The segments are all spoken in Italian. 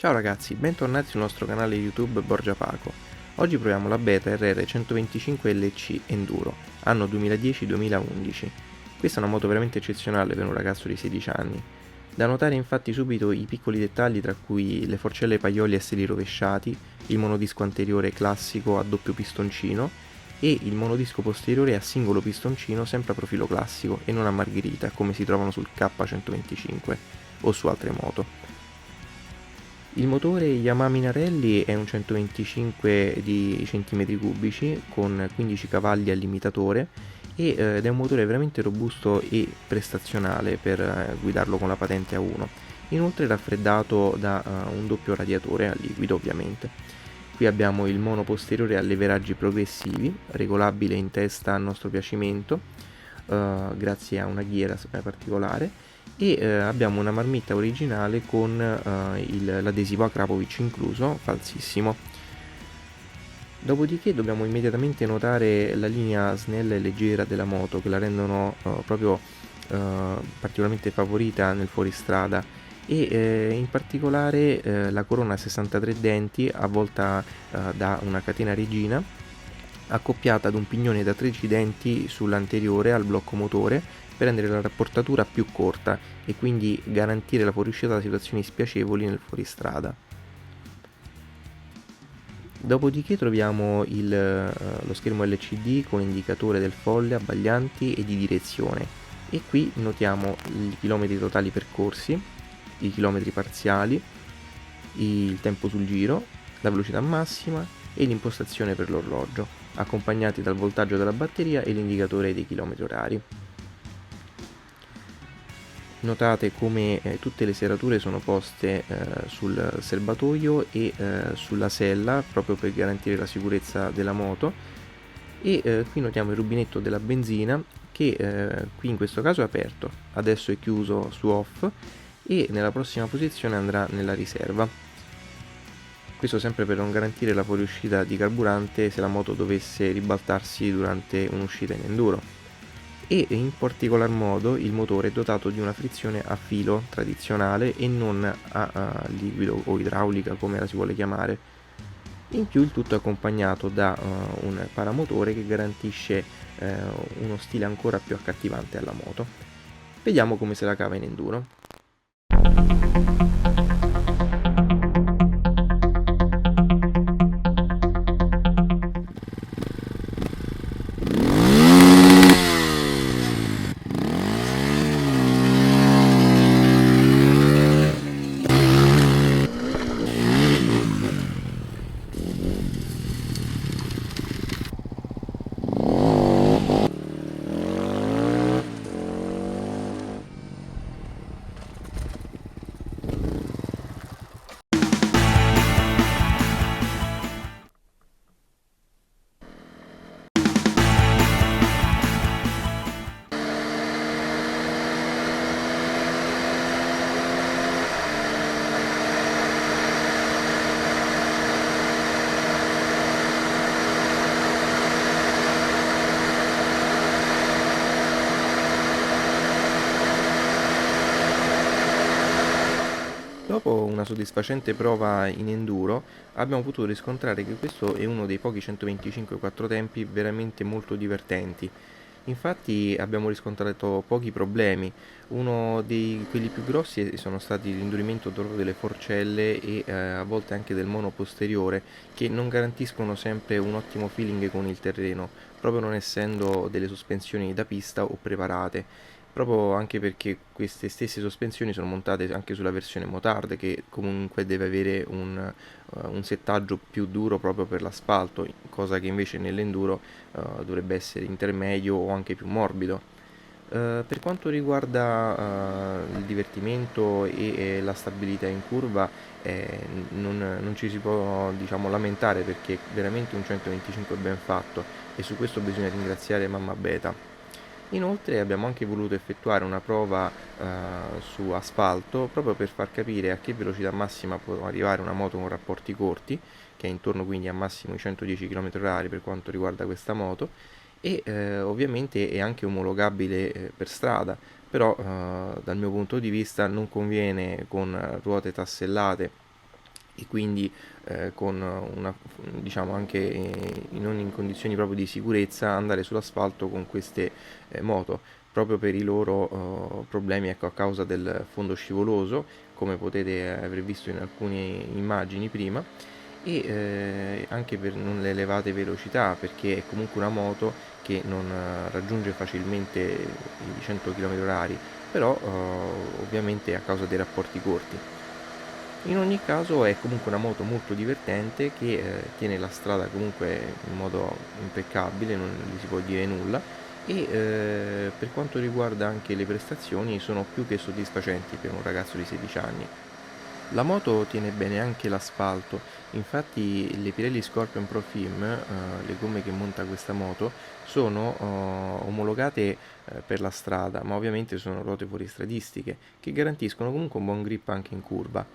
Ciao ragazzi, bentornati sul nostro canale YouTube Borgia Paco. Oggi proviamo la beta RR125LC Enduro, anno 2010-2011. Questa è una moto veramente eccezionale per un ragazzo di 16 anni. Da notare infatti subito i piccoli dettagli tra cui le forcelle Paioli a seli rovesciati, il monodisco anteriore classico a doppio pistoncino e il monodisco posteriore a singolo pistoncino sempre a profilo classico e non a margherita come si trovano sul K125 o su altre moto. Il motore Yamaha Minarelli è un 125 di centimetri cubici con 15 cavalli al limitatore ed è un motore veramente robusto e prestazionale per guidarlo con la patente A1. Inoltre raffreddato da un doppio radiatore a liquido ovviamente. Qui abbiamo il mono posteriore a leveraggi progressivi, regolabile in testa a nostro piacimento, grazie a una ghiera particolare e abbiamo una marmitta originale con l'adesivo Akrapovic incluso, falsissimo. Dopodiché dobbiamo immediatamente notare la linea snella e leggera della moto che la rendono proprio particolarmente favorita nel fuoristrada e in particolare la corona a 63 denti avvolta da una catena regina accoppiata ad un pignone da 13 denti sull'anteriore al blocco motore per rendere la rapportatura più corta e quindi garantire la fuoriuscita da situazioni spiacevoli nel fuoristrada. Dopodiché troviamo lo schermo LCD con indicatore del folle, abbaglianti e di direzione e qui notiamo i chilometri totali percorsi, i chilometri parziali, il tempo sul giro, la velocità massima e l'impostazione per l'orologio, accompagnati dal voltaggio della batteria e l'indicatore dei chilometri orari. Notate come tutte le serrature sono poste sul serbatoio e sulla sella proprio per garantire la sicurezza della moto e qui notiamo il rubinetto della benzina che qui in questo caso è aperto, adesso è chiuso su off e nella prossima posizione andrà nella riserva. Questo sempre per non garantire la fuoriuscita di carburante se la moto dovesse ribaltarsi durante un'uscita in enduro. E in particolar modo il motore è dotato di una frizione a filo tradizionale e non a liquido o idraulica come la si vuole chiamare. In più il tutto è accompagnato da un paramotore che garantisce uno stile ancora più accattivante alla moto. Vediamo come se la cava in enduro. Dopo una soddisfacente prova in enduro, abbiamo potuto riscontrare che questo è uno dei pochi 125 quattro tempi veramente molto divertenti. Infatti abbiamo riscontrato pochi problemi, uno di quelli più grossi sono stati l'indurimento delle forcelle e a volte anche del mono posteriore, che non garantiscono sempre un ottimo feeling con il terreno, proprio non essendo delle sospensioni da pista o preparate. Proprio anche perché queste stesse sospensioni sono montate anche sulla versione motard che comunque deve avere un settaggio più duro proprio per l'asfalto, cosa che invece nell'enduro dovrebbe essere intermedio o anche più morbido. Per quanto riguarda il divertimento e la stabilità in curva, non ci si può diciamo, lamentare perché è veramente un 125 ben fatto e su questo bisogna ringraziare Mamma Beta. Inoltre abbiamo anche voluto effettuare una prova su asfalto proprio per far capire a che velocità massima può arrivare una moto con rapporti corti, che è intorno quindi a massimo i 110 km/h per quanto riguarda questa moto, e ovviamente è anche omologabile per strada, però dal mio punto di vista non conviene con ruote tassellate e quindi con una, diciamo anche non in condizioni proprio di sicurezza andare sull'asfalto con queste moto, proprio per i loro problemi, ecco, a causa del fondo scivoloso, come potete aver visto in alcune immagini prima, e anche per non le elevate velocità, perché è comunque una moto che non raggiunge facilmente i 100 km/h, però ovviamente a causa dei rapporti corti. In ogni caso è comunque una moto molto divertente che tiene la strada comunque in modo impeccabile, non gli si può dire nulla, e per quanto riguarda anche le prestazioni sono più che soddisfacenti per un ragazzo di 16 anni. La moto tiene bene anche l'asfalto, infatti le Pirelli Scorpion Pro Film, le gomme che monta questa moto, sono omologate per la strada, ma ovviamente sono ruote fuoristradistiche, che garantiscono comunque un buon grip anche in curva.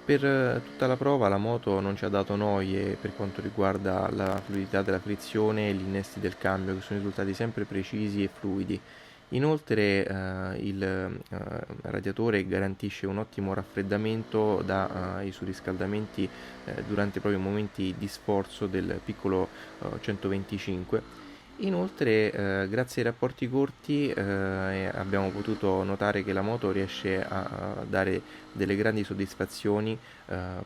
Per tutta la prova la moto non ci ha dato noie per quanto riguarda la fluidità della frizione e gli innesti del cambio, che sono risultati sempre precisi e fluidi. Inoltre il radiatore garantisce un ottimo raffreddamento dai surriscaldamenti durante proprio i momenti di sforzo del piccolo 125. Inoltre, grazie ai rapporti corti, abbiamo potuto notare che la moto riesce a dare delle grandi soddisfazioni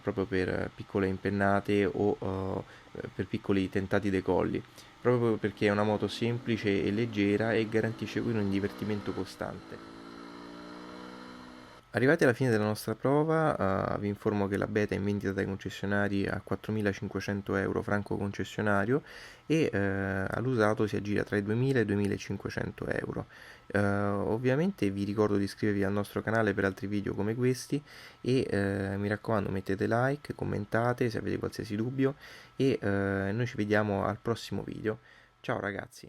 proprio per piccole impennate o per piccoli tentati decolli, proprio perché è una moto semplice e leggera e garantisce quindi un divertimento costante. Arrivati alla fine della nostra prova, vi informo che la beta è in vendita dai concessionari a 4.500 euro franco concessionario e all'usato si aggira tra i 2.000 e i 2.500 euro. Ovviamente vi ricordo di iscrivervi al nostro canale per altri video come questi e mi raccomando mettete like, commentate se avete qualsiasi dubbio e noi ci vediamo al prossimo video. Ciao ragazzi!